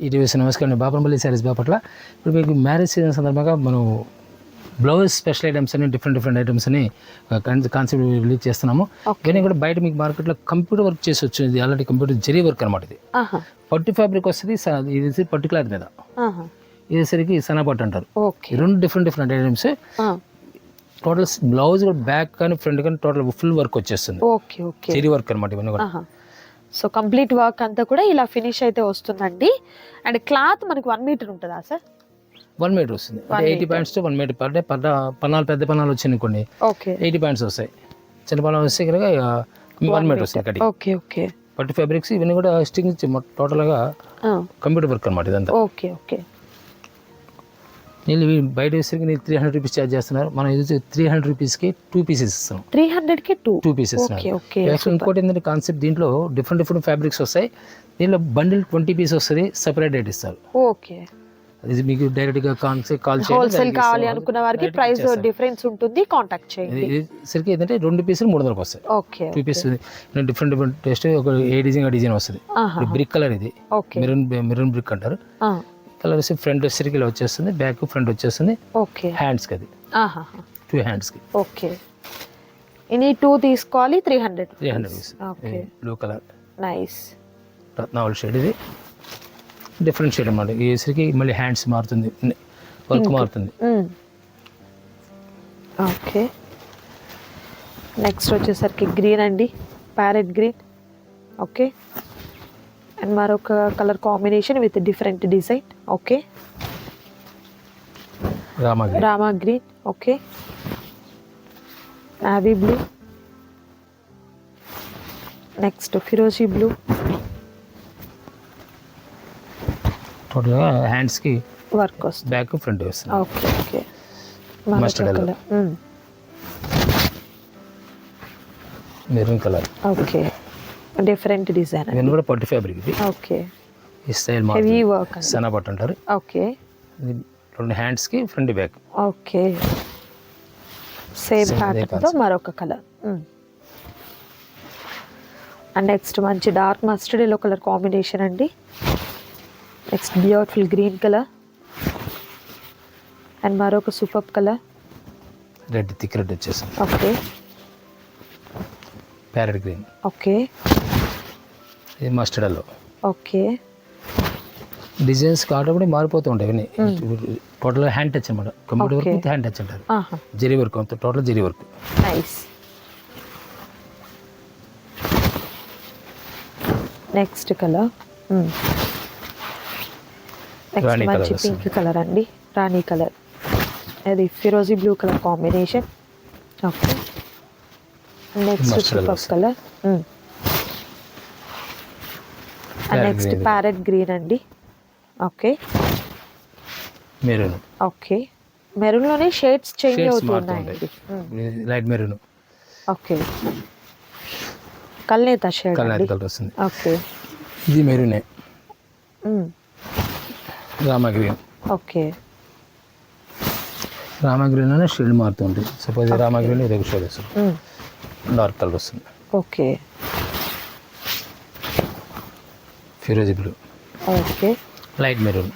ఈటీవీఎస్ నమస్కారం, బాపనపల్లి శారీస్ బాపట్ల. ఇప్పుడు మీకు మ్యారేజ్ సీజన్ సందర్భంగా మనం బ్లౌజ్ స్పెషల్ ఐటమ్స్ అని డిఫరెంట్ ఐటమ్స్ అని కాన్సెప్ట్ రిలీజ్ చేస్తున్నాము. ఇవన్నీ కూడా బయట మీకు మార్కెట్లో కంప్యూటర్ వర్క్ చేసి వచ్చింది, అలాంటి కంప్యూటర్ జరీ వర్క్ అనమాట. ఇది పట్టు ఫ్యాబ్రిక్ వస్తుంది, ఇది పట్టు క్లాత్ మీద, ఇదేసరికి సన్నపట్టు అంటారు. రెండు different items. Total blouse back కానీ ఫ్రంట్ కానీ టోటల్ ఫుల్ వర్క్ వచ్చేస్తుంది, జరీ వర్క్ అనమాట ఇవన్నీ కూడా. సో కంప్లీట్ వర్క్ అంతా కూడా ఇలా ఫినిష్ అయితే వస్తుందండి. అండ్ క్లాత్ మనకి 1 మీటర్ ఉంటుందా సార్? 1 మీటర్ వస్తుంది. 80 points to 1 metre per day. పన్నాలు పెద్ద పన్నాలు వచ్చినాయి కొన్ని 80 పాయింట్స్ వస్తాయి, చిన్న పన్నాలు వస్తే కనుక 1 మీటర్ వస్తుంది కటి. ఓకే పట్టు ఫ్యాబ్రిక్స్ ఇవన్నీ కూడా స్టింగ్ టోటల్గా కంప్యూటర్ వర్క్ అనమాట ఇదంతా. ఓకే నేను బయట వేసరికి నేను 300 రూపీస్ ఛార్జ్ చేస్తున్నారు, మనం ఇది 300 రూపీస్కి 2 పీసెస్ ఇస్తాం. 300కి 2 పీసెస్. ఇంకోటి ఏంటంటే కాన్సెప్ట్, దీంట్లో డిఫరెంట్ ఫ్యాబ్రిక్స్ వస్తాయి. దీనిలో బండిల్ 20 పీస్ వస్తుంది, సెపరేట్ రేట్ ఇస్తారు. ఓకే, ఇది మీకు డైరెక్ట్ గా కాల్ హోల్సేల్ కావాలి అనుకున్న వారికి ప్రైస్ డిఫరెన్స్ ఉంటుంది, కాంటాక్ట్ చేయండి. సరికి ఏంటంటే 2 పీసులు 300కి వస్తాయి. Okay, 2 pieces different taste. ఒక ఏ డిజైన్ వస్తుంది. బ్రిక్ కలర్, ఇది మెరూన్ బ్రిక్ అంటారు. కలర్ వచ్చి ఫ్రంట్ సరికి ఇలా వచ్చేస్తుంది, బ్యాక్ ఫ్రంట్ వచ్చేస్తుంది. ఓకే, హ్యాండ్స్ కి అది 2 హ్యాండ్స్ కి. ఓకే, ఇని 2 తీసుకోవాలి. 300 okay. Blue colour nice Ratnavali shade, ఇది డిఫరెంట్ షేడ్ అన్నమాట. ఈ సరికి మళ్ళీ హ్యాండ్స్ మారుతుంది, వర్క్ మారుతుంది. ఓకే, నెక్స్ట్ వచ్చేసరికి గ్రీన్ అండి, ప్యారెట్ గ్రీన్. ఓకే, అండ్ మరొక colour combination with different design. Okay, Rama green. Okay, navy blue. Next ఫిరోజీ బ్లూ. టోటల్గా హ్యాండ్స్కి వర్క్ వస్తుంది, బ్యాక్ ఫ్రంట్ వస్తుంది. Okay mustard colour, maroon colour. Okay, different design. ఇవన్నీ కూడా పట్టు ఫ్యాబ్రిక్. ఇది ఓకే, ఈ స్టైల్ హెవీ వర్క్, సన్నపట్టు అంటారు. ఓకే, 2 హ్యాండ్స్కి ఫ్రంట్ బ్యాక్. ఓకే, సేమ్ ప్యాటర్న్తో మరొక కలర్. అండ్ నెక్స్ట్ మంచి dark mustard yellow colour combination అండి. Next beautiful green colour and మరొక super colour, red thick red వచ్చేసింది. Okay, parrot green. ఓకే, ఇది mustard yellow. Okay, designs automatic మారిపోతూ ఉంటాయి ఇవన్నీ. టోటల్ హ్యాండ్ టచ్ అనమాట, computer work with hand touch అంటారు. Zari work అంతా total zari work. Nice. Next colour, next మంచి పింక్ కలర్ అండి, రాణి కలర్. అది ఫిరోజీ blue colour combination. Okay, next super colour. And next parrot green అండి. Okay, maroon. ఓకే, మెరూన్ లోనే shades change అవుతున్నాయండి. Light maroon. Okay, కల్నేత షేడ్ కలర్ వస్తుంది. Okay, ఇది మెరూనే. Rama green. Okay, Rama green అనే షేడ్ మారుతుంది. సపోజ్ రామా గ్రీన్ ఇది ఒక షేడ్ వస్తుంది, డార్క్ కలర్ వస్తుంది. ఓకే, ఫిరోజీ blue. Okay, light maroon.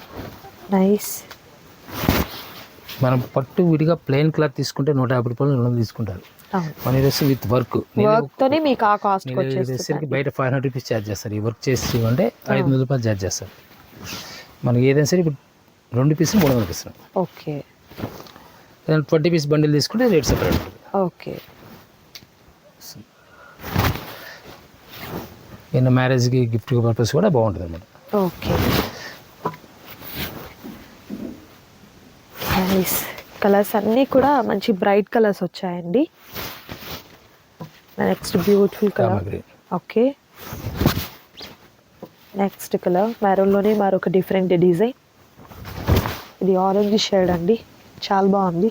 Nice. మనం పట్టు విడిగా ప్లెయిన్ క్లాత్ తీసుకుంటే 150 రూపాయలు తీసుకుంటారు. మన డ్రెస్ విత్ వర్క్ తోనే మీకు ఆ కాస్ట్ వచ్చేసరికి బయట 500 రూపీస్ ఛార్జ్ చేస్తారు. ఈ వర్క్ చేసి అంటే 500 రూపాయలు ఛార్జ్ చేస్తారు. మనకి ఏదైనా సరే ఇప్పుడు 2 పీసులు 300 ఇస్తున్నాం. ఓకే, 20 పీస్ బండిల్ తీసుకుంటే రేట్ సెపరేట్ ఉంటుంది. ఓకే, ఏదైనా మ్యారేజ్కి గిఫ్ట్ పర్పస్ కూడా బాగుంటుంది అన్నమాట. Okay, nice. కలర్స్ అన్నీ కూడా మంచి బ్రైట్ కలర్స్ వచ్చాయండి. Next beautiful colour. Okay, next colour మెరూన్లోనే మరొక డిఫరెంట్ డిజైన్. ఇది ఆరెంజ్ షేడ్ అండి, చాలా బాగుంది.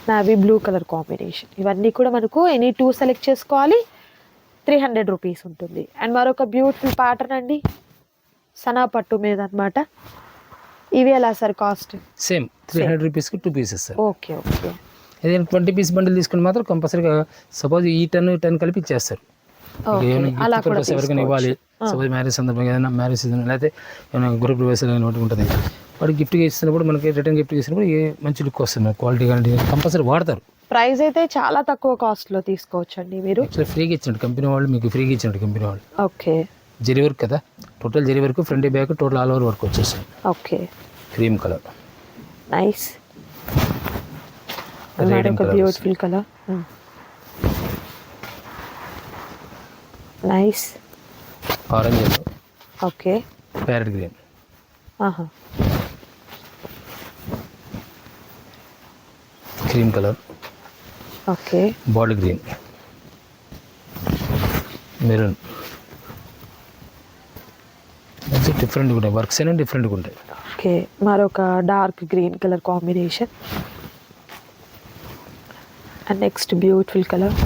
Navy blue colour combination. ఇవన్నీ కూడా మనకు ఎనీ 2 సెలెక్ట్ చేసుకోవాలి, 300 రూపీస్ ఉంటుంది. అండ్ మరొక బ్యూటిఫుల్ ప్యాటర్న్ అండి, సనా పట్టు మీద అనమాట. ఇవి ఎలా సార్ కాస్ట్? సేమ్ 300 రూపీస్కి 2 పీసెస్ సార్. Okay, okay. ఏదైనా 20 పీస్ బండిల్ తీసుకుని మాత్రం కంపల్సరీగా సపోజ్ ఈ 10 కలిపి ఇచ్చేస్తారు. ఎవరికైనా ఇవ్వాలి సపోజ్ మ్యారేజ్ సందర్భంగా ఏదైనా మ్యారేజ్ సీజన్ లేకపోతే ఏమైనా గృహ ప్రవేశాలు అయినా ఒకటి ఉంటుంది, వాడు గిఫ్ట్గా ఇస్తున్నప్పుడు మనకి రిటర్న్ గిఫ్ట్ ఇచ్చినప్పుడు ఏ మంచి లుక్ వస్తుంది, మనకి క్వాలిటీ కానీ కంపల్సరీ వాడతారు. ప్రైస్ అయితే చాలా తక్కువ కాస్ట్లో తీసుకోవచ్చండి మీరు. యాక్చువల్లీ ఫ్రీగా ఇచ్చినట్టు కంపెనీ వాళ్ళు, మీకు ఫ్రీగా ఇచ్చినట్టు కంపెనీ వాళ్ళు. ఓకే, జరీ వర్క్ కదా, total zari work, front back total all over work వచ్చేస్తుంది. Okay, cream colour, nice, radium colour, beautiful colour, nice, orange yellow, okay, parrot green, ఆహా, cream colour, okay, bottle green, maroon, మంచి డిఫరెంట్గా ఉంటాయి, works అనేవి డిఫరెంట్గా ఉంటాయి. Okay, మరొక dark green colour combination. And next beautiful colour.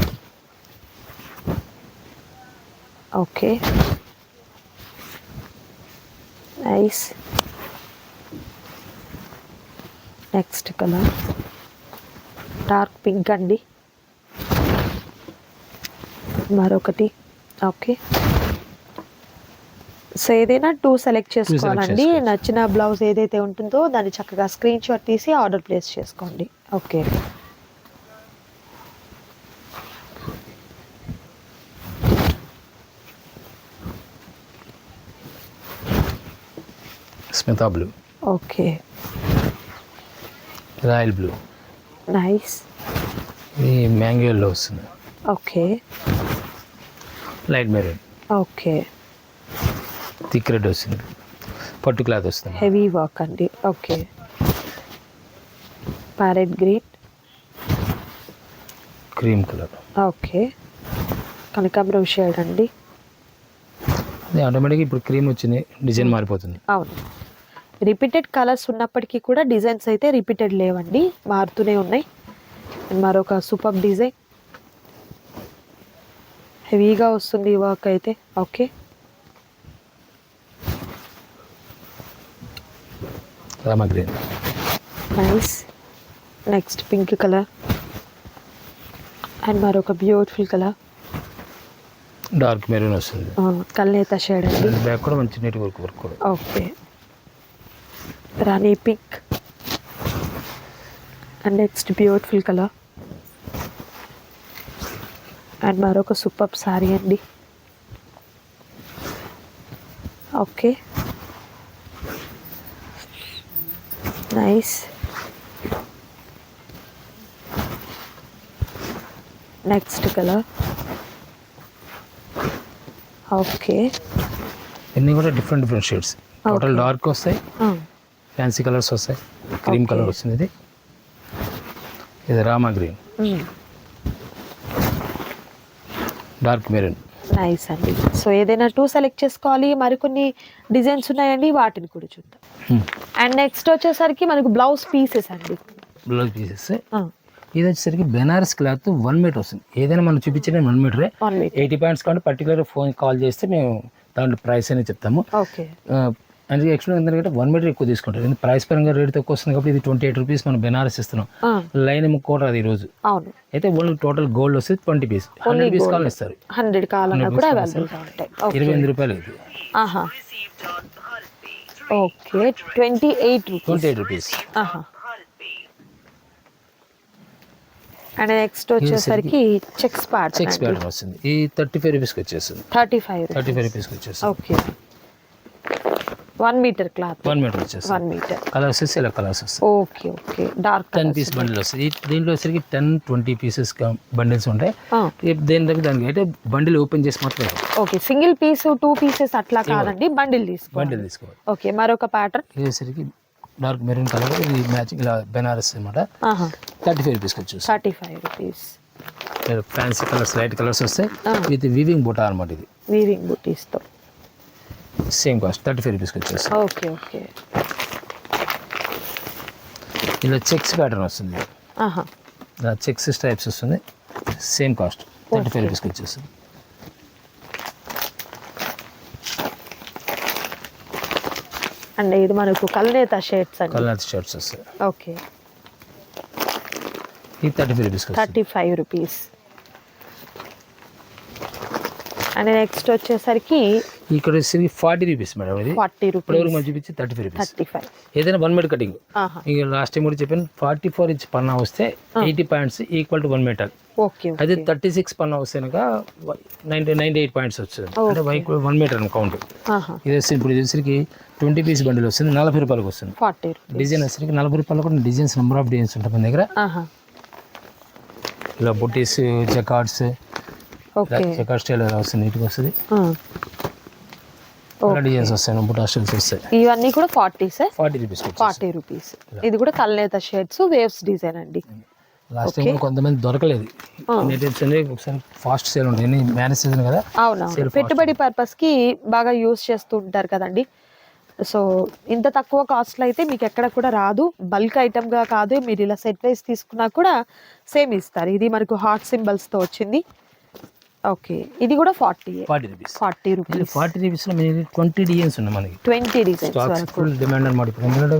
Okay, nice, next colour dark pink అండి. మరొకటి. ఓకే, సో ఏదైనా 2 సెలెక్ట్ చేసుకోవాలండి. నచ్చిన బ్లౌజ్ ఏదైతే ఉంటుందో దాన్ని చక్కగా స్క్రీన్ షాట్ తీసి ఆర్డర్ ప్లేస్ చేసుకోండి. Okay, Smita blue, okay, royal blue, nice, ఇది మ్యాంగో ఎల్లో వస్తుంది, okay, light maroon, okay, thick red వస్తుంది, పట్టు క్లాత్ వస్తుంది, హెవీ వర్క్ అండి. Okay, parrot green, cream colour, okay, కనకాంబరం షేడ్ అండి. అది ఆటోమేటిక్గా ఇప్పుడు క్రీమ్ వచ్చింది, డిజైన్ మారిపోతుంది. అవును, రిపీటెడ్ కలర్స్ ఉన్నప్పటికీ కూడా డిజైన్స్ అయితే రిపీటెడ్ లేవండి, మారుతూనే ఉన్నాయి. మరొక సూపర్ డిజైన్, హెవీగా వస్తుంది ఈ వర్క్ అయితే. Okay, Rama green, nice, next pink colour and మరొక బ్యూటిఫుల్ కలర్, డార్క్ మెరూన్ వస్తుంది, కల్నేత షేడ్ అండి. బ్యాక్ కూడా మంచి నీట్ వర్క్ కూడా. Okay, Rani pink and next beautiful colour and మరొక సూపర్ సారీ అండి. Okay, nice, next colour. Okay, ఇన్ని కూడా different shades, total Okay. Dark వస్తాయి, ఫ్యాన్సీ కలర్స్ వస్తాయి, క్రీమ్ Okay. కలర్ వస్తుంది. ఇది Rama green, dark maroon. Nice అండి. సో ఏదైనా 2 సెలెక్ట్ చేసుకోవాలి, మరికొన్ని డిజైన్స్ ఉన్నాయండి, వాటిని కూడా చూద్దాం. అండ్ నెక్స్ట్ వచ్చేసరికి మనకు బ్లౌజ్ పీసెస్ అండి. బ్లౌజ్ పీసెస్, ఇది వచ్చేసరికి బెనారస్ క్లాత్ 1 మీటర్ వస్తుంది. ఏదైనా మనం చూపించిన 1 మీటరే. 1 మీటర్. 80 పాయింట్స్ కాబట్టి పర్టికులర్ ఫోన్ కాల్ చేస్తే మేము దాంట్లో ప్రైస్ అనేది చెప్తాము. ఓకే, అందుకే ఎక్స్ట్రా ఎందుకంటే 1 మీటర్ ఎక్కువ తీసుకుంటారు, ఎందుకంటే ప్రైస్ పరంగా రేట్ తక్కువ వస్తుంది కాబట్టి ఇది 28 రూపీస్ మనం బెనారస్ ఇస్తున్నాం. లైన్ ముక్కోట అది ఈరోజు. అవును, అయితే ఓన్లీ టోటల్ గోల్డ్ వస్తుంది 20 పీస్, 100 పీస్ కావాలి ఇస్తారు. 100 కావాలన్నా కూడా అవైలబుల్గా ఉంటాయి. 28 రూపాయలు ఇది. ఆహా, ఓకే, 28 రూపీస్. ఆహా. అండ్ నెక్స్ట్ వచ్చేసరికి చెక్స్ ప్యాటర్న్ వస్తుంది. ఈ 35 రూపీస్కి వచ్చేస్తుంది. 35 రూపీస్కి వచ్చేస్తుంది. Okay, 1 metre cloth. 1 మీటర్ వచ్చేస్తుంది. 1 మీటర్ కలర్స్ వచ్చేసి ఇలా కలర్స్ వస్తాయి. Okay, okay, dark 10 piece bundle వస్తుంది. దీంట్లో వచ్చేసరికి 10-20 పీసెస్ బండిల్స్ ఉంటాయి. దేని దగ్గర దానికి అయితే బండిల్ ఓపెన్ చేసి మాత్రమే. ఓకే, సింగిల్ పీస్ 2 పీసెస్ అట్లా కాదండి, బండిల్ తీసుకోవాలి. ఓకే, మరొక ప్యాటర్న్. ఇది వచ్చేసరికి డార్క్ మెరూన్ కలర్, ఇది మ్యాచింగ్ ఇలా బెనారస్ అనమాట. 35 రూపీస్కి వచ్చేసి. 35 rupees. Fancy colours, light colours వస్తాయి విత్ వీవింగ్ బూటా అనమాట. ఇది వీవింగ్ బూటీస్తో సేమ్ కాస్ట్ 35 రూపీస్కి వచ్చేసి. ఓకే, ఓకే, ఇలా చెక్స్ ప్యాటర్న్ వస్తుంది. ఇలా చెక్స్ స్ట్రైప్స్ వస్తుంది, సేమ్ కాస్ట్ 35 రూపీస్కి వచ్చేస్తుంది. అండ్ ఇది మనకు కల్నేత షేడ్స్ అండి. కల్నేత షేడ్స్ వస్తాయి. ఓకే, ఇది 35 రూపీస్కి వస్తుంది. 35 రూపీస్. అండ్ నెక్స్ట్ వచ్చేసరికి ఇక్కడ వచ్చేసరికి 40 రూపీస్ మేడం ఇది. 40 ఇప్పటివరకు రూపీస్, మనం చూపించి 35 రూపీస్. 35. ఏదైనా 1 మీటర్ కటింగ్. ఆహా, ఇక లాస్ట్ టైం కూడా చెప్పాను 44 ఇంచ్ పన్నా వస్తే 80 points equal to 1 metre. Okay అదే 36 పన్నా వస్తే కనుక 98 పాయింట్స్ వస్తుంది, అంటే 1 మీటర్ అని కౌంట్. ఆహా, ఇది వచ్చి ఇప్పుడు ఇది వచ్చరికి 20 పీస్ బండిల్ వస్తుంది, 40 రూపాయలకు వస్తుంది. 40 రూపీస్. డిజైన్ వచ్చరికి 40 రూపాయలు కూడా డిజైన్స్, నెంబర్ ఆఫ్ డిజైన్స్ ఉంటాయి మన దగ్గర. ఆహా, ఇలా బుట్టీస్, జకార్డ్స్, ఓకే. జకార్డ్ స్టైల్ వస్తుంది, నీట్గా వస్తుంది. ఆ, ఇలా డిజైన్స్ వస్తాయి, బుట్టా స్టైల్స్ వస్తాయి. ఇవన్నీ కూడా 40 సార్, 40 రూపీస్. 40 రూపీస్. ఇది కూడా కల్నేత షేడ్స్, వేవ్స్ డిజైన్ అండి. లాస్ట్ టైం కొంతమంది దొరకలేదు నేటివ్స్ అనేది, ఒకసారి ఫాస్ట్ సేల్ ఉంటుంది, మ్యారేజ్ సీజన్ కదా. అవునవును, పెట్టుబడి పర్పస్ కి బాగా యూస్ చేస్తూ ఉంటారు కదండి. సో ఇంత తక్కువ కాస్ట్లో అయితే మీకు ఎక్కడ కూడా రాదు. బల్క్ ఐటమ్గా కాదు, మీరు ఇలా సెట్ వైస్ తీసుకున్నా కూడా సేమ్ ఇస్తారు. ఇది మనకు హార్ట్ సింబల్స్తో వచ్చింది. ఓకే, ఇది కూడా 40 రూపీస్. 40 రూపీస్. 40 రూపీస్లో మీరు 20 డిజైన్స్ ఉన్నాయి మనకి. 20 డిజైన్స్ వరకు. ఫుల్ డిమాండ్ అనమాట ఇప్పుడు, ఎందుకంటే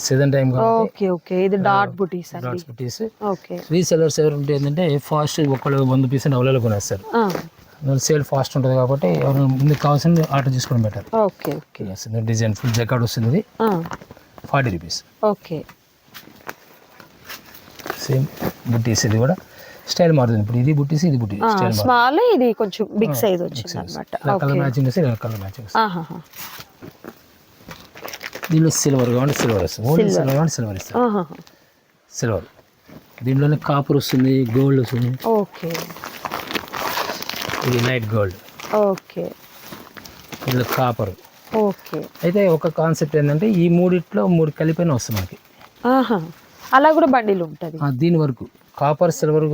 సీజన్ టైం కాబట్టి. ఓకే ఓకే, ఇది డాట్ బుటీస్ అండి. డాట్స్ బుటీస్. ఓకే, రీసెలర్స్ ఎవరు ఉంటే ఏంటంటే ఫాస్ట్ ఒకళ్ళు 100 పీస్ అవైలబుల్ కొనేస్తారు. సేల్ ఫాస్ట్ ఉంటుంది కాబట్టి ఎవరు ముందు కావాల్సింది ఆర్డర్ చేసుకోవడం better. Okay okay. Design full jacquard వస్తుంది, 40 రూపీస్. ఓకే, సేమ్ బుటీస్. ఇది కూడా స్టైల్ మారుతుంది, ఇప్పుడు ఇది బుటీస్, ఇది బుటీ స్టైల్. స్మాల్, ఇది కొంచెం బిగ్ సైజ్ వచ్చింది అనమాట. కలర్ మ్యాచింగ్ వస్తే కలర్ మ్యాచింగ్ వస్తుంది. ఆహా, దీనిలో సిల్వర్ కావాలి, సిల్వర్ వస్తుంది. ఓన్లీ సిల్వర్ కావాలి, సిల్వర్ ఇస్తారు. ఆహా, సిల్వర్. దీంట్లోనే కాపర్ వస్తుంది, గోల్డ్ వస్తుంది. ఓకే ఇది లైట్ గోల్డ్. ఓకే, ఇందులో కాపర్. ఓకే. అయితే ఒక కాన్సెప్ట్ ఏంటంటే ఈ మూడిట్లో 3 కలిపైన వస్తుంది మనకి. ఆహా, అలా కూడా బండిల్ ఉంటుంది. దీని వరకు కాపర్, సిల్వర్,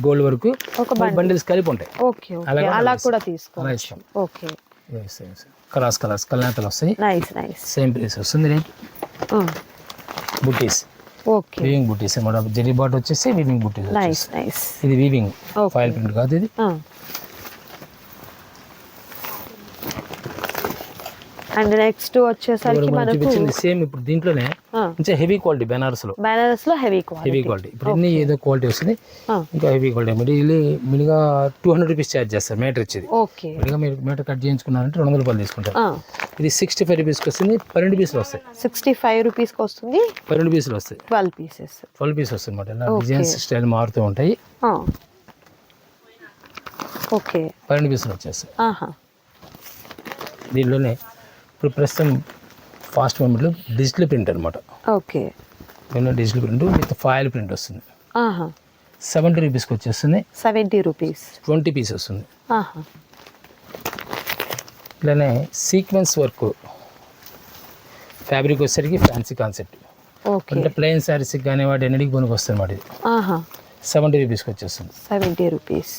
గోల్డ్ వరకు ఒక బండిల్స్ కలిపి ఉంటాయి. ఓకే ఓకే, అలా కూడా తీసుకో. అలా ఇష్టం. ఓకే, కలర్స్ కల్నేతలు వస్తాయి. Nice nice. సేమ్ ప్రైస్ వస్తుంది. రేట్ బుటీస్, ఓకే. వీవింగ్ బుటీస్ అన్నమాట. జెరీ బాట్ వచ్చేసి వీవింగ్ బుటీస్. Nice nice. ఇది వీవింగ్, ఫైల్ ప్రింట్ కాదు ఇది. అండ్ నెక్స్ట్ వచ్చేసరికి మనకు సేమ్ ఇప్పుడు దీంట్లోనే కొంచెం హెవీ క్వాలిటీ బెనారస్ లో హెవీ క్వాలిటీ. ఇప్పుడు ఇన్ని ఏదో క్వాలిటీ వస్తుంది, ఇంకా హెవీ క్వాలిటీ. మిడిగా 200 రూపీస్ ఛార్జ్ చేస్తారు మీటర్ ఇచ్చేది. ఓకే, మిడిగా మీరు మీటర్ కట్ చేయించుకున్నారంటే 200 రూపాయలు తీసుకుంటారు. ఇది 65 రూపీస్కి వస్తుంది, 12 పీసులు వస్తాయి. 65 రూపీస్కి వస్తుంది, 12 పీసులు వస్తాయి. 12 పీసెస్, 12 పీస్ వస్తుంది అనమాట. ఇలా డిజైన్స్ స్టైల్ మారుతూ ఉంటాయి. ఓకే, 12 పీసులు వచ్చేస్తాయి. ఆహా, దీంట్లోనే ఇప్పుడు ప్రస్తుతం ఫాస్ట్ మూమెంట్లో డిజిటల్ ప్రింట్ అనమాట. Okay, digital print with foil print వస్తుంది. ఆహా, 70 రూపీస్కి వచ్చేస్తుంది. 70 రూపీస్, 20 పీస్ వస్తుంది. ఆహా, ఇట్లానే సీక్వెన్స్ వర్క్ ఫ్యాబ్రిక్ వచ్చేసరికి ఫ్యాన్సీ కాన్సెప్ట్. ఓకే, అంటే ప్లెయిన్ శారీస్కి కానీ వాటి ఎన్నిటికి పనికి వస్తుంది అన్నమాట. ఇది ఆహా, 70 రూపీస్కి వచ్చేస్తుంది. 70 రూపీస్.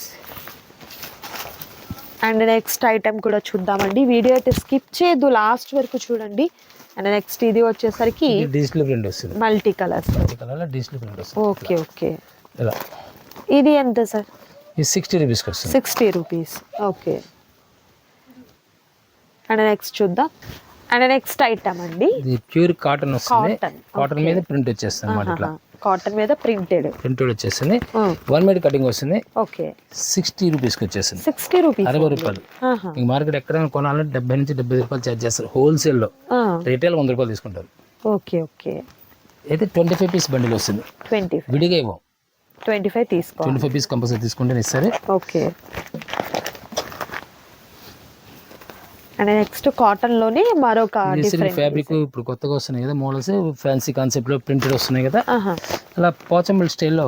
అండ్ నెక్స్ట్ ఐటమ్ కూడా చూద్దామండి. వీడియో అయితే స్కిప్ చేయొద్దు, లాస్ట్ వరకు చూడండి. అండ్ నెక్స్ట్ ఇది వచ్చేసరికి డిజిటల్ ప్రింట్ వస్తుంది, మల్టీ కలర్స్. డిజిటల్ ప్రింట్ వస్తుంది. Okay okay. ఇలా ఇది ఎంత సార్? ఇది 60 రూపీస్కి వస్తుంది. 60 రూపీస్. ఓకే. అండ్ నెక్స్ట్ చూద్దాం. అండ్ నెక్స్ట్ ఐటమ్ అండి, ఇది ప్యూర్ కాటన్ వస్తుంది. కాటన్ మీద ప్రింట్ వచ్చేస్తుంది అన్నమాట. ఇట్లా కాటన్ మీద ప్రింటెడ్ వచ్చేస్తుంది. 1 మీటర్ కటింగ్ వస్తుంది. ఓకే, 60 రూపీస్కి వచ్చేస్తుంది. 60 రూపీస్, 60 రూపాయలు. మీకు మార్కెట్ ఎక్కడైనా కొనాలంటే 70 నుంచి 75 రూపాయలు ఛార్జ్ చేస్తారు హోల్సేల్లో. రిటైల్ 100 రూపాయలు తీసుకుంటారు. Okay okay. అయితే 25 పీస్ బండిల్ వస్తుంది. 25 విడిగా ఇవ్వం, 25 తీసుకో. 25 పీస్ కంపల్సరీ తీసుకుంటే ఇస్తారు. ఓకే. అండ్ నెక్స్ట్ కాటన్ లోనే మరొక డిఫరెంట్ ఫ్యాబ్రిక్ ఇప్పుడు కొత్తగా వస్తున్నాయి కదా మోడల్స్, ఫ్యాన్సీ కాన్సెప్ట్ లో ప్రింటెడ్ వస్తున్నాయి కదా. అలా పోచంబల్ స్టైల్లో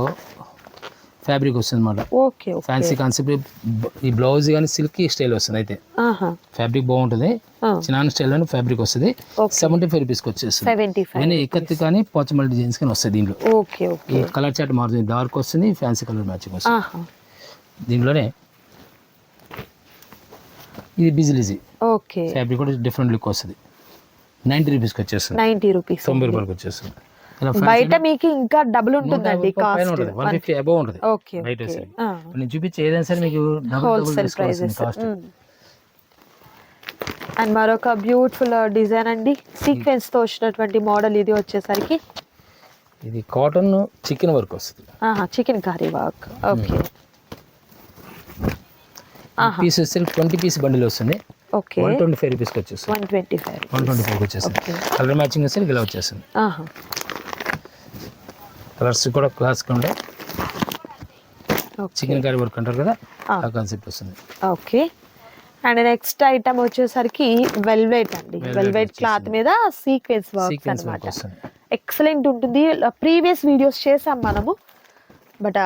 ఫ్యాబ్రిక్ వస్తుంది అన్నమాట. Okay, fancy concept. ఈ బ్లౌజ్ కానీ సిల్కీ స్టైల్ వస్తుంది. అయితే ఫ్యాబ్రిక్ బాగుంటుంది, చిన్న స్టైల్ ఫ్యాబ్రిక్ వస్తుంది. 75 రూపీస్కి వచ్చేస్తుంది. కానీ ఇక్కత్ కానీ పోచంబల్ డిజైన్స్ కానీ వస్తాయి దీంట్లో. Okay okay. కలర్ చార్ట్ మారుతుంది, డార్క్ వస్తుంది, ఫ్యాన్సీ కలర్ మ్యాచింగ్ వస్తుంది. దీంట్లోనే ఇది బిజిలీజీ. ఓకే, ఫ్యాబ్రిక్ కూడా డిఫరెంట్ లుక్ వస్తుంది. 90 రూపీస్కి వచ్చేస్తుంది. 90 రూపీస్, 90 రూపాయలకి వచ్చేస్తుంది. బయట మీకు ఇంకా డబుల్ ఉంటుందండి కాస్ట్. 150 అబౌవ్ ఉంటుంది ఓకే. బయట వచ్చేది. నేను చూపించే ఏదైనా సరే మీకు హోల్సేల్ ప్రైజెస్. అండ్ మరొక బ్యూటిఫుల్ డిజైన్ అండి, సీక్వెన్స్ తో వచ్చినటువంటి మోడల్. ఇది వచ్చేసరికి ఇది కాటన్ చికెన్ వర్క్ వస్తుంది. Chicken curry work. Okay, piece వస్తే 20 పీస్ బండిల్ వస్తుంది. ఓకే 125 రూపీస్కి వచ్చేస్తుంది. 125. 125 వచ్చేస్తుంది. కలర్ మ్యాచింగ్ వస్తే ఇలా వచ్చేస్తుంది. కలర్స్ కూడా క్లాస్గా ఉండే చికెన్ కర్రీ వర్క్ అంటారు కదా, ఆ కాన్సెప్ట్ వస్తుంది. ఓకే. అండ్ నెక్స్ట్ ఐటమ్ వచ్చేసరికి వెల్వెట్ అండి. వెల్వెట్ క్లాత్ మీద సీక్వెన్స్ వర్క్ అన్నమాట. ఎక్సలెంట్ ఉంటుంది. ప్రీవియస్ వీడియోస్ చేసాం మనము, బట్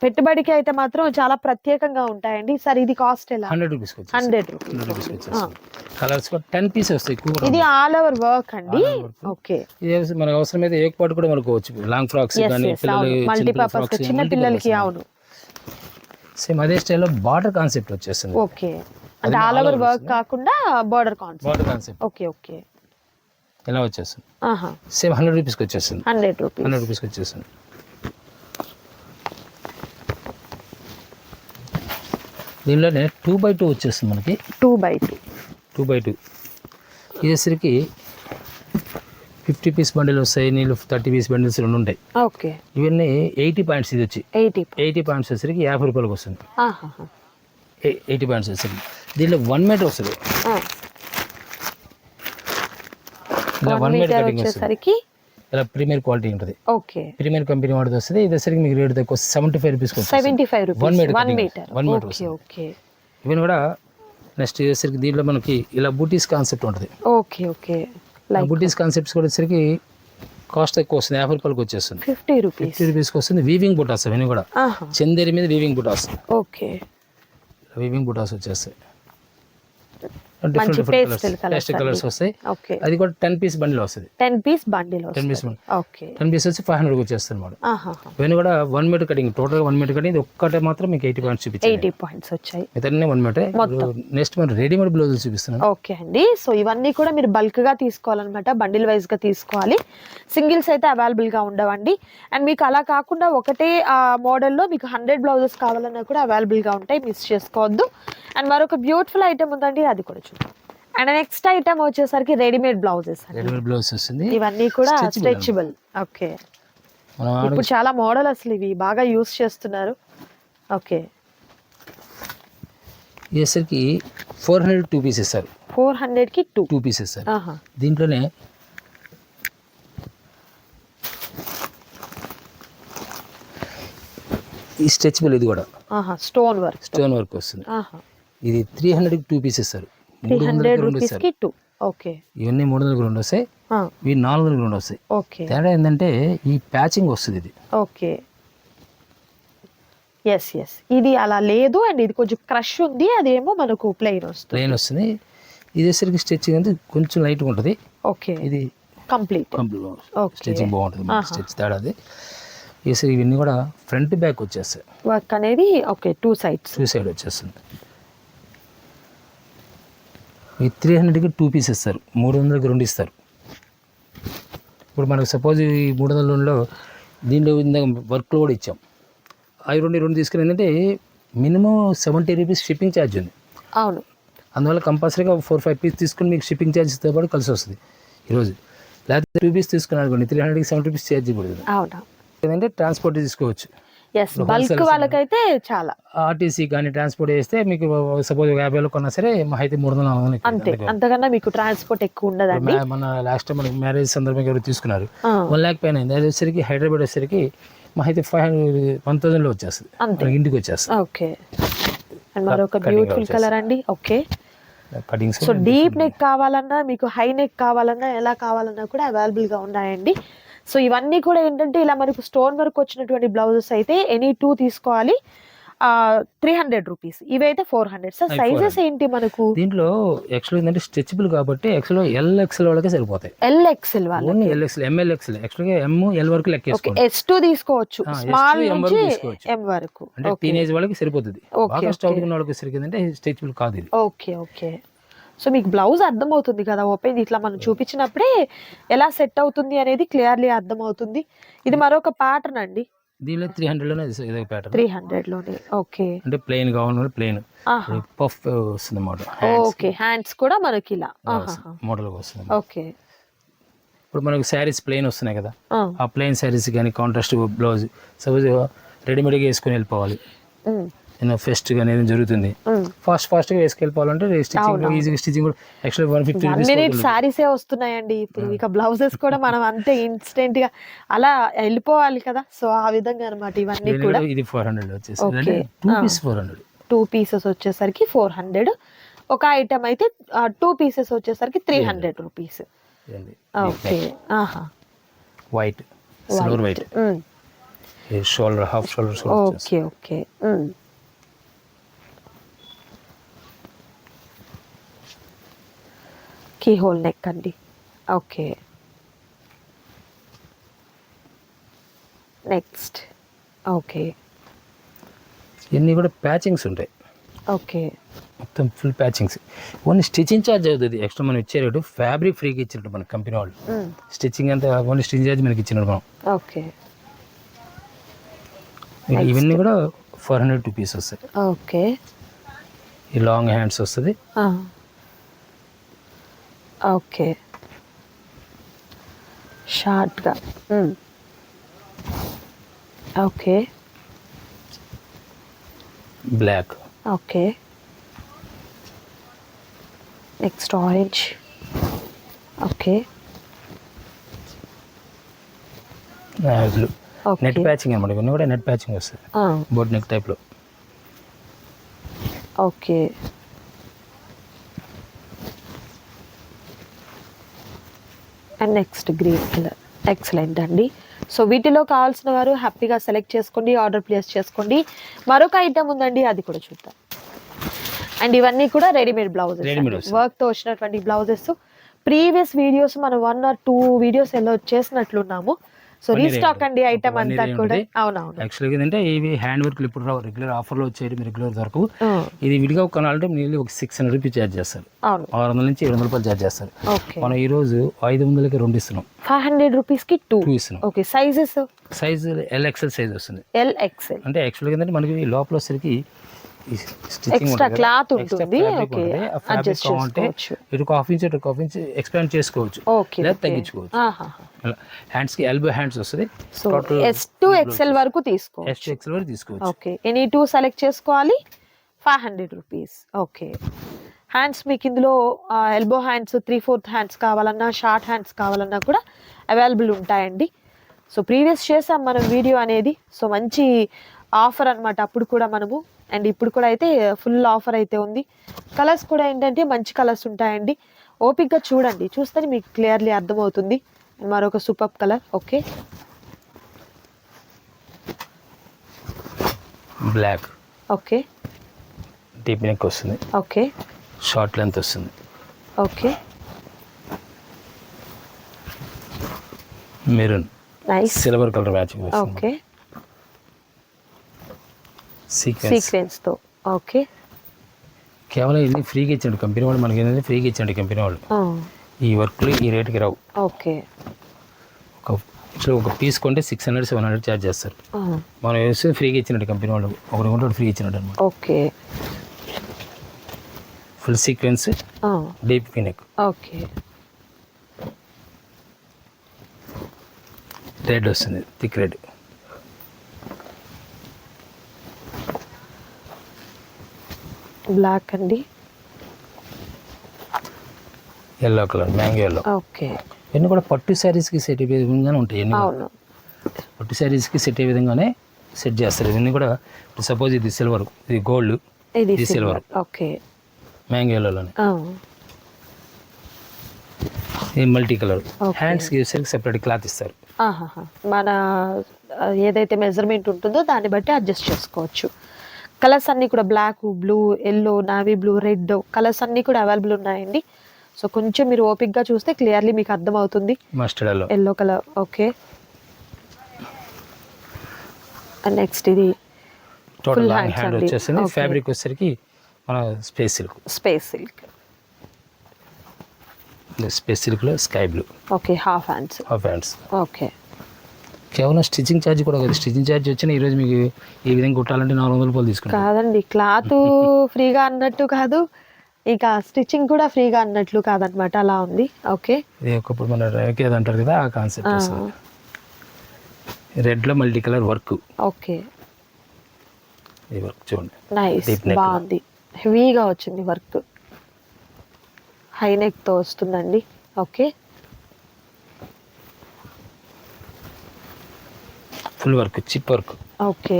పెట్టుబడికి అయితే మాత్రం చాలా ప్రత్యేకంగా ఉంటాయండి. సార్ ఇది కాస్ట్ ఎలా? 100 రూపీస్. 100 రూపీస్. కలర్స్ కూడా 10 పీసెస్ వస్తాయి. ఇది ఆల్ ఓవర్ వర్క్ అండి. ఓకే. ఇది మనకు అవసరమైతే ఏ పాటు కూడా మనకోవచ్చు. లాంగ్ ఫ్రాక్స్ కానీ మల్టీపర్పస్ చిన్న పిల్లలకి. అవును. సేమ్ అదే స్టైల్లో బార్డర్ కాన్సెప్ట్ వచ్చేస్తుంది. ఓకే. అంటే ఆల్ ఓవర్ వర్క్ కాకుండా బార్డర్ కాన్సెప్ట్. Okay okay. ఇలా వచ్చేస్తుంది. సేమ్ 100 రూపీస్కి వచ్చేస్తుంది. 100 రూపీస్కి వచ్చేస్తుంది. దీనిలోనే 2x2 వచ్చేస్తుంది మనకి. 2x2 ఇదేసరికి 50 పీస్ బండిల్ వస్తాయి. నీళ్ళు 30 పీస్ బండిల్స్ 2 ఉంటాయి. ఓకే. ఇవన్నీ 80 పాయింట్స్. ఇది వచ్చి 80 పాయింట్స్ వచ్చేసరికి 50 రూపాయలకు వస్తుంది. 80 పాయింట్స్ వచ్చేసరికి దీనిలో 1 మీటర్ వస్తుంది. ఇలా 1 మీటర్ కటింగ్ వస్తుంది. ఇలా ప్రీమియర్ క్వాలిటీ ఉంటుంది. ఓకే. ప్రీమియర్ కంపెనీ వాడిది వస్తుంది. ఇదేసరికి మీకు రేట్ తక్కువ 75 రూపీస్. 75 rupees 1 metre. ఓకే. ఇవన్నీ కూడా నెక్స్ట్ ఇదేసరికి దీంట్లో మనకి ఇలా బూటీస్ కాన్సెప్ట్ ఉంటుంది. Okay okay. బూటీస్ కాన్సెప్ట్స్ కూడా వచ్చేసరికి కాస్ట్ ఎక్కువ వస్తుంది. 50 రూపాయలకు వచ్చేస్తుంది. 50 రూపీస్కి వస్తుంది. వీవింగ్ బుటాస్ అవన్నీ కూడా చందేరి మీద వీవింగ్ బుటాస్. ఓకే. వీవింగ్ బుటాస్ వచ్చేస్తాయి. డిఫరెంట్ కలర్స్ వస్తాయి. అది కూడా 10 పీస్ బండిల్ వస్తుంది. 10 పీస్ బండిల్. 10 పీస్ వచ్చి 500 వచ్చేస్తుంది అన్నమాట. ఇవన్నీ కూడా 1 metre cutting. Total 1 metre cutting. ఇది ఒక్కటే మాత్రం మీకు 80 పాయింట్స్ చూపించాయి. 80 పాయింట్స్ వచ్చాయి. ఇతనే 1 మీటర్. నెక్స్ట్ మనం రెడీమేడ్ బ్లౌజులు చూపిస్తున్నాను. ఓకే అండి. సో ఇవన్నీ కూడా మీరు బల్క్ గా తీసుకోవాలన్నమాట. బండిల్ వైజ్ గా తీసుకోవాలి. సింగిల్స్ అయితే అవైలబుల్ గా ఉండవండి. అండ్ మీకు అలా కాకుండా ఒకటే మోడల్లో మీకు 100 బ్లౌజెస్ కావాలన్నా కూడా అవైలబుల్ గా ఉంటాయి. మిస్ చేసుకోవద్దు. అండ్ మరొక బ్యూటిఫుల్ ఐటమ్ ఉందండి, అది కూడా చూద్దాం. అండ్ నెక్స్ట్ ఐటమ్ వచ్చేసరికి రెడీమేడ్ బ్లౌజెస్. వస్తుంది. ఇవన్నీ కూడా స్ట్రెచబుల్. ఓకే. ఇప్పుడు చాలా మోడల్ అసలు ఇవి బాగా యూస్ చేస్తున్నారు. ఓకే. ఇసరికి 400 2 pieces sir. 400 కి 2 పీసెస్ సార్. దీంట్లోనే ఈ స్ట్రెచబుల్. ఇది కూడా స్టోన్ వర్క్ వస్తుంది. ఇది 300 కి 2 పీసెస్ సార్. 300 రూపీస్ కి 2. ఓకే. ఇవన్నీ 300కి 2 వస్తాయి. ఇవి 400కి 2 వస్తాయి. ఓకే. తేడా ఏంటంటే ఈ ప్యాచింగ్ వస్తుంది ఇది. ఓకే. ఎస్ ఇది అలా లేదు. అండ్ ఇది కొంచెం క్రష్ ఉంది. అదేమో మనకు ప్లెయిన్ వస్తుంది. ఇదేసరికి స్టిచ్చింగ్ అంటే కొంచెం లైట్గా ఉంటుంది. ఓకే. ఇది కంప్లీట్ స్టిచ్చింగ్ బాగుంటుంది. స్టిచ్ తేడా అది. ఇసరికి ఇవన్నీ కూడా ఫ్రంట్ బ్యాక్ వచ్చేస్తాయి. వర్క్ అనేది ఓకే 2 సైడ్ వచ్చేస్తుంది. ఈ 300కి 2 పీసెస్ ఇస్తారు. 300కి 2 ఇస్తారు. ఇప్పుడు మనకు సపోజ్ ఈ 300లో దీంట్లో వర్క్లో కూడా ఇచ్చాం. అవి 2 తీసుకుని ఏంటంటే మినిమం 70 రూపీస్ షిప్పింగ్ ఛార్జ్ ఉంది. అవును. అందువల్ల కంపల్సరీగా 4-5 పీస్ తీసుకుని మీకు షిప్పింగ్ ఛార్జెస్తో పాటు కలిసి వస్తుంది ఈరోజు. లేకపోతే 2 పీస్ తీసుకున్నారు అనుకోండి 300కి 70 రూపీస్ ఛార్జ్ పడుతుంది. అవునా. ఏంటంటే ట్రాన్స్పోర్ట్ తీసుకోవచ్చు. బల్క్ వాళ్ళకైతే చాలా. ఆర్టీసీ కానీ ట్రాన్స్పోర్ట్ చేస్తే మీకు సపోజ్ 50 కొన్నా సరే మా అయితే 300 అంతే. అంతకన్నా మీకు ట్రాన్స్పోర్ట్ ఎక్కువ ఉండదండి. మన లాస్ట్ టైం మనకి మ్యారేజ్ సందర్భంగా ఎవరు తీసుకున్నారు 1 lakh పైన అయింది. అది వచ్చేసరికి హైదరాబాద్ వచ్చేసరికి మా అయితే 1,000లో వచ్చేస్తుంది. ఇంటికి వచ్చేస్తుంది. ఓకే. అండ్ మరొక బ్యూటిఫుల్ కలర్ అండి. Okay. Cuttings. So deep neck కావాలన్నా మీకు హై నెక్ కావాలన్నా ఎలా కావాలన్నా కూడా అవైలబుల్ గా ఉన్నాయండి. సో ఇవన్నీ కూడా ఏంటంటే ఇలా మనకు స్టోన్ వర్క్ వచ్చినటువంటి బ్లౌజెస్ అయితే ఎనీ 2 తీసుకోవాలి. 300 రూపీస్. ఇవైతే 400. సార్ సైజెస్ ఏంటి మనకు దీంట్లో? యాక్చువల్ ఏంటంటే స్ట్రెచబుల్ కాబట్టి యాక్చువల్ LXL వాళ్ళకే సరిపోతాయి. LXL వాళ్ళు LXL MLXL యాక్చువల్గా ML వరకు లెక్కేసుకోండి. S2 తీసుకోవచ్చు. స్మాల్ నుంచి M వరకు. అంటే టీనేజ్ వాళ్ళకి సరిపోతుంది. బాగా స్టౌట్ ఉన్న వాళ్ళకి సరిపోతుంది. స్ట్రెచబుల్ కాదు ఇది. ఓకే. సో మీకు బ్లౌజ్ అర్థమవుతుంది కదా, ఓపెన్ ఇట్లా మనం చూపించినప్పుడే ఎలా సెట్ అవుతుంది అనేది క్లియర్లీ అర్థమవుతుంది. ఇది మరొక ప్యాటర్న్ అండి. దీనిలో 300లోనే ఇదే ప్యాటర్న్. 300లోనే. ఓకే. అంటే ప్లెయిన్ కావాలన్నా ప్లెయిన్ పఫ్ వస్తుంది అన్నమాట. ఓకే. హ్యాండ్స్ కూడా మనకి ఇలా మోడల్ వస్తుంది. ఓకే. ఇప్పుడు మనకు శారీస్ ప్లెయిన్ వస్తున్నాయి కదా, ఆ ప్లెయిన్ శారీస్ కానీ కాంట్రాస్ట్ బ్లౌజ్ సపోజ్ రెడీమేడ్గా వేసుకొని వెళ్ళిపోవాలి. ఫెస్ట్ అనేది జరుగుతుంది ఫాస్ట్గా వేసుకెళ్ళిపోవాలంటే స్టిచ్చింగ్ ఈజీగా స్టిచ్చింగ్ కూడా ఎక్స్ట్రా 150 1 minute సారీసే వస్తున్నాయండి ఇప్పుడు, ఇక బ్లౌజెస్ కూడా మనం అంతే ఇన్స్టెంట్ గా అలా వెళ్ళిపోవాలి కదా, సో ఆ విధంగా అనమాట ఇవన్నీ కూడా. ఇది 400 వచ్చేసి 2 పీస్ 400, 2 pieces వచ్చేసరికి 400, ఒక ఐటమ్ అయితే 2 pieces వచ్చేసరికి 300 rupees. Okay, white silver white shoulder half shoulder. Okay okay, key hole neck అండి. Okay, next. ఓకే, ఇవన్నీ కూడా ప్యాచింగ్స్ ఉంటాయి. ఓకే, మొత్తం full patchings. Only stitching charge అవుతుంది ఎక్స్ట్రా మనం ఇచ్చే రేటు, ఫ్యాబ్రిక్ ఫ్రీగా ఇచ్చినట్టు మన కంపెనీ వాళ్ళు. స్టిచ్చింగ్ అంతా ఓన్లీ స్టిచ్చింగ్ ఛార్జ్ మనకి ఇచ్చినట్టు మనం. ఓకే, ఇవన్నీ కూడా 400 రూపీస్ వస్తాయి. ఓకే, ఈ లాంగ్ హ్యాండ్స్ వస్తుంది. ఓకే, షార్ట్గా. Okay, black. Okay, next orange. Okay, blue. Net patching అనమాట, ఇవన్నీ కూడా నెట్ ప్యాచింగ్ వస్తుంది, బోట్ నెక్ టైప్లో. Okay, and next green colour. Excellent అండి. సో వీటిలో కావాల్సిన వారు హ్యాపీగా సెలెక్ట్ చేసుకోండి, ఆర్డర్ ప్లేస్ చేసుకోండి. మరొక ఐటమ్ ఉందండి, అది కూడా చూద్దాం. అండ్ ఇవన్నీ కూడా రెడీమేడ్ బ్లౌజెస్, వర్క్తో వచ్చినటువంటి బ్లౌజెస్. ప్రీవియస్ వీడియోస్ మనం 1 or 2 వీడియోస్ ఎలా చేసినట్లున్నాము. సో రీస్టాక్ అండి ఐటమ్ అంతా కూడా. అవునవును, యాక్చువల్గా ఏంటంటే ఇవి హ్యాండ్ వర్క్ ఇప్పుడు రెగ్యులర్ ఆఫర్లో వచ్చేది, రెగ్యులర్ దొరకు. ఇది విడిగా కొనాలంటే మీరు ఒక 600 రూపీస్ ఛార్జ్ చేస్తారు, 600 నుంచి 700 రూపాయలు ఛార్జ్ చేస్తారు. మనం ఈ రోజు 500కి 2 ఇస్తున్నాం, 500 రూపీస్కి 2 ఇస్తున్నాం. Okay, sizes size LXL size వస్తుంది. LXL అంటే యాక్చువల్గా ఏంటంటే మనకి లోపల వచ్చేసరికి ఎక్స్ట్రా క్లాత్ ఉంటుంది. ఓకే, అడ్జస్ట్ చేసుకోవచ్చు. ఇటు 1/2 ఇంచ్ ఇటు 1/2 ఇంచ్ ఎక్స్పాండ్ చేసుకోవచ్చు, లేదా తగ్గించుకోవచ్చు. హ్యాండ్స్ కి ఎల్బో హ్యాండ్స్ వస్తుంది. టోటల్ S to XL వరకు తీసుకోవచ్చు. S to XL వరకు తీసుకోవచ్చు. ఓకే, ఎనీ 2 సెలెక్ట్ చేసుకోవాలి, 500 రూపీస్. ఓకే, హ్యాండ్స్ మీకు ఇందులో ఎల్బో హ్యాండ్స్, 3/4 హ్యాండ్స్ కావాలన్నా, షార్ట్ హ్యాండ్స్ కావాలన్నా కూడా అవైలబుల్ ఉంటాయండి. సో ప్రీవియస్ చేసాం మనం వీడియో అనేది, సో మంచి ఆఫర్ అనమాట అప్పుడు కూడా మనము, అండ్ ఇప్పుడు కూడా అయితే ఫుల్ ఆఫర్ అయితే ఉంది. కలర్స్ కూడా ఏంటంటే మంచి కలర్స్ ఉంటాయండి, ఓపిక్గా చూడండి, చూస్తే మీకు క్లియర్లీ అర్థమవుతుంది. మరొక super colour. Okay, black. Okay, deep neck వస్తుంది. ఓకే, షార్ట్ లెంత్ వస్తుంది. Okay, maroon, nice, silver colour matching వస్తుంది. ఓకే, సీక్వెన్స్ తో. ఓకే, కేవలం ఇది ఫ్రీగా ఇచ్చాడు కంపెనీ వాళ్ళు, మనకి ఏంటంటే ఫ్రీగా ఇచ్చాడు కంపెనీ వాళ్ళు. ఈ వర్క్లు ఈ రేటుకి రావు. ఓకే, ఒక పీస్ కొంటే 600 700 ఛార్జ్ చేస్తారు. మనం వేస్తే ఫ్రీగా ఇచ్చినట్టు కంపెనీ వాళ్ళు, ఒకటి కొంటే ఫ్రీగా ఇచ్చినట్టు అనమాట. Okay, full sequence, deep neck. Okay, red వస్తుంది, థిక్ రెడ్. బ్లాక్ అండి, yellow colour, mango yellow. Okay, ఇవన్నీ కూడా పట్టు శారీస్కి సెట్ అయ్యే విధంగానే ఉంటాయి. అవును, పట్టు శారీస్కి సెట్ అయ్యే విధంగానే సెట్ చేస్తారు. ఇవన్నీ కూడా సపోజ్ ఇది సిల్వర్, ఇది గోల్డ్, ఇది సిల్వర్. Okay, mango ఎల్లోలోనే. ఇది మల్టీ కలర్. హ్యాండ్స్కి వచ్చేసరికి సెపరేట్ క్లాత్ ఇస్తారు. మన ఏదైతే మెజర్మెంట్ ఉంటుందో దాన్ని బట్టి అడ్జస్ట్ చేసుకోవచ్చు. కలర్స్ అన్నీ కూడా black, blue, yellow, navy blue, red colours అన్నీ కూడా అవైలబుల్ ఉన్నాయండి. సో కొంచెం మీరు ఓపిక్గా చూస్తే క్లియర్లీ మీకు అర్థమవుతుంది. Mustard yellow colour. Okay, and next ఇది టోటల్ లాంగ్ హ్యాండ్ వచ్చేసింది. ఫ్యాబ్రిక్ వచ్చేసరికి మన space silk. Space silk. Space సిల్క్లో sky blue. Okay, half hands. Half hands. Okay, కేవలం స్టిచ్చింగ్ ఛార్జ్ కూడా కదా, స్టిచ్చింగ్ ఛార్జ్ వచ్చిన ఈరోజు మీకు ఈ విధంగా కుట్టాలంటే 400 రూపాయలు తీసుకుంటాం. కాదండి, క్లాత్ ఫ్రీగా అన్నట్టు కాదు, ఇక స్టిచ్చింగ్ కూడా ఫ్రీగా అన్నట్లు కాదనమాట, అలా ఉంది. ఓకే, ఇది ఒకప్పుడు మన రేకేది అంటారు కదా, ఆ కాన్సెప్ట్ వస్తుంది. రెడ్లో మల్టీ కలర్ వర్క్. ఓకే, ఈ వర్క్ చూడండి. Nice, Deep neck. బాగుంది, హెవీగా వచ్చింది వర్క్, హై నెక్తో వస్తుందండి. Okay, full work, chip work. Okay,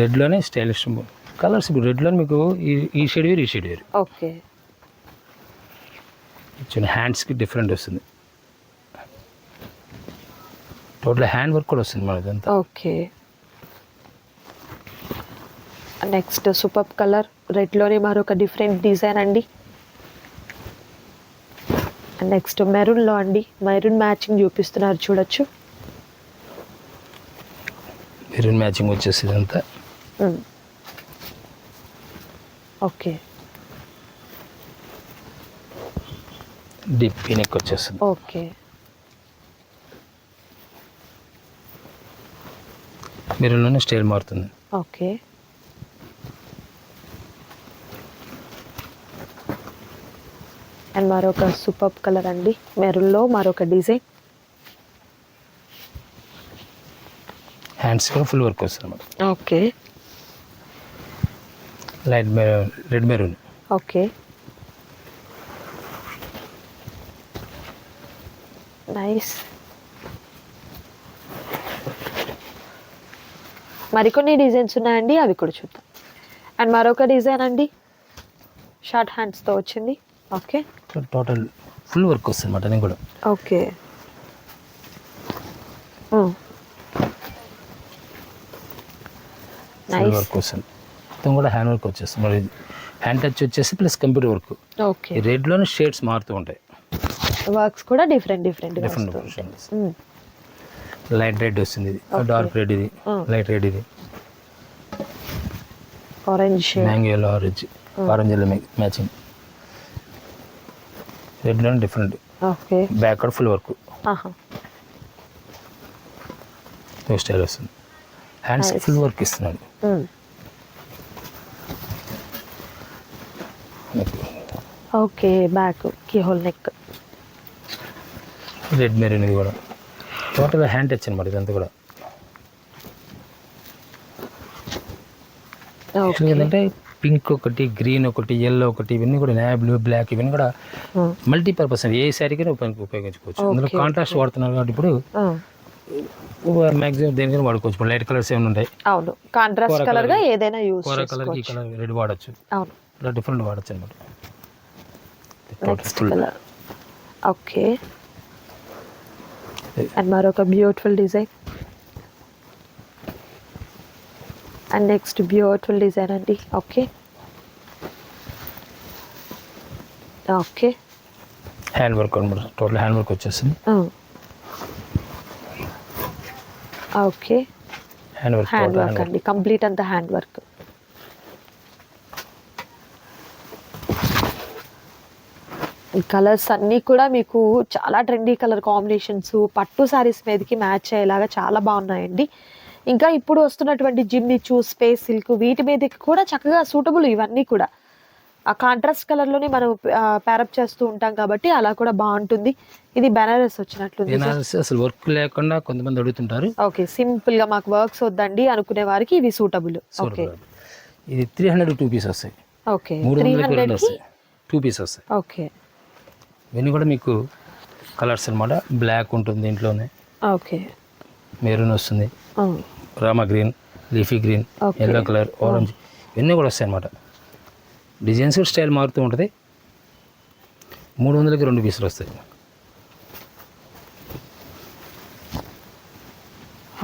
రెడ్లోనే స్టైలిష్ కలర్స్. ఇప్పుడు రెడ్లోనే మీకు ఈ షేడ్ వేరు, ఈ షేడ్ వేరు. ఓకే, చూడండి హ్యాండ్స్కి డిఫరెంట్ వస్తుంది. టోటల్ హ్యాండ్ వర్క్ కూడా వస్తుంది మనది అంతా. ఓకే. నెక్స్ట్ సూపర్ కలర్, రెడ్లోనే మరొక డిఫరెంట్ డిజైన్ అండి. నెక్స్ట్ మెరూన్లో అండి, మెరూన్ మ్యాచింగ్ చూపిస్తున్నారు చూడొచ్చు. మెరూన్ మ్యాచింగ్ వచ్చేసి ఇదంతా. ఓకే, డీప్ నెక్ వచ్చేస్తుంది. ఓకే, మెరూన్లోనే స్టైల్ మారుతుంది. ఓకే. అండ్ మరొక సూపర్ కలర్ అండి, మెరూన్లో మరొక డిజైన్. హ్యాండ్స్ కూడా ఫుల్ వర్క్ వస్తుంది అన్నమాట. Okay, light red maroon. Okay, nice. మరికొన్ని డిజైన్స్ ఉన్నాయండి, అవి కూడా చూద్దాం. అండ్ మరొక డిజైన్ అండి, షార్ట్ హ్యాండ్స్తో వచ్చింది. ఓకే, టోటల్ ఫుల్ వర్క్ వస్తుంది అన్నమాట. నేను కూడా ఓకే, ఫుల్ నైస్. వర్క్ వస్తుంది. మొత్తం కూడా హ్యాండ్ వర్క్ వచ్చేస్తుంది. మరి హ్యాండ్ టచ్ వచ్చేసి ప్లస్ కంప్యూటర్ వర్క్. ఓకే, ఈ రెడ్లోనే షేడ్స్ మారుతూ ఉంటాయి. వర్క్స్ కూడా డిఫరెంట్ డిఫరెంట్ లైట్ రెడ్ వస్తుంది, ఇది డార్క్ రెడ్, ఇది లైట్ రెడ్, ఇది orange shade, mango yellow orange, orange yellow matching. రెడ్లోనే డిఫరెంట్. ఓకే, బ్యాక్ కూడా ఫుల్ వర్క్ ఆహా, స్టైల్ వస్తుంది. హ్యాండ్స్ ఫుల్ వర్క్ ఇస్తున్నాడు. Okay, back key hole neck. Red maroon, ఇది కూడా టోటల్ హ్యాండ్ టచ్ అనమాట ఇదంతా కూడా. ఏంటంటే పింక్ ఒకటి, గ్రీన్ ఒకటి, ఎల్లో ఒకటి, ఇవన్నీ కూడా నేవీ బ్లూ, బ్లాక్, ఇవన్నీ కూడా మల్టీపర్పస్. ఏ శారీకి ఉపయోగించుకోవచ్చు. అందులో కాంట్రాస్ట్ వాడుతున్నారు కాబట్టి ఇప్పుడు మ్యాక్సిమం దేనికైనా వాడుకోవచ్చు. ఇప్పుడు లైట్ కలర్స్ ఏమైనా ఉంటాయి, అవును, కాంట్రాస్ట్ కలర్ గా ఏదైనా యూస్ కోర కలర్, ఈ కలర్ రెడ్ వాడచ్చు. అవును, ఇలా డిఫరెంట్ వాడచ్చు అనమాట. Next colour. ఓకే, అండ్ మరొక beautiful design. And next beautiful design అండి. ఓకే, ఓకే, హ్యాండ్ వర్క్ అనమాట. టోటల్ హ్యాండ్ వర్క్ వచ్చేస్తుంది. Okay, hand work, hand work అండి, కంప్లీట్ అంతా హ్యాండ్ వర్క్. ఈ కలర్స్ అన్నీ కూడా మీకు చాలా ట్రెండీ కలర్ కాంబినేషన్స్, పట్టు శారీస్ మీదకి మ్యాచ్ అయ్యేలాగా చాలా బాగున్నాయండి. ఇంకా ఇప్పుడు వస్తున్నటువంటి జిమ్మిచూ, స్పేస్ సిల్క్, వీటి మీదకి కూడా చక్కగా సూటబుల్. ఇవన్నీ కూడా ఆ కాంట్రాస్ట్ కలర్లోనే మనం ప్యారప్ చేస్తూ ఉంటాం కాబట్టి అలా కూడా బాగుంటుంది. ఇది బెనారస్ వచ్చినట్లుంది. బెనారస్ అసలు వర్క్ లేకుండా కొంతమంది అడుగుతుంటారు. ఓకే, సింపుల్ గా మాకు వర్క్స్ వద్దండి అనుకునే వారికి ఇవి సూటబుల్. ఓకే, ఇది 300 2 పీస్ వస్తాయి. ఓకే, 300 వస్తాయి, 2 పీస్ వస్తాయి. ఓకే, ఇవన్నీ కూడా మీకు కలర్స్ అనమాట. బ్లాక్ ఉంటుంది దీంట్లోనే, ఓకే, మెరూన్ వస్తుంది, Rama green, leafy green, yellow colour, orange, ఇవన్నీ కూడా వస్తాయి అనమాట. డిజైన్స్ స్టైల్ మారుతూ ఉంటుంది. 300కి 2 పీసులు వస్తాయి.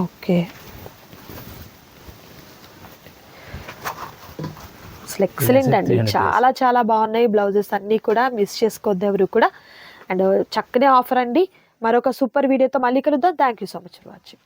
ఓకే, అసలు ఎక్సలెంట్ అండి, చాలా చాలా బాగున్నాయి బ్లౌజెస్ అన్నీ కూడా. మిస్ చేసుకోవద్దు ఎవరు కూడా. అండ్ చక్కనే ఆఫర్ అండి. మరొక సూపర్ వీడియోతో మళ్ళీ కలుద్దాం. Thank you so much for watching.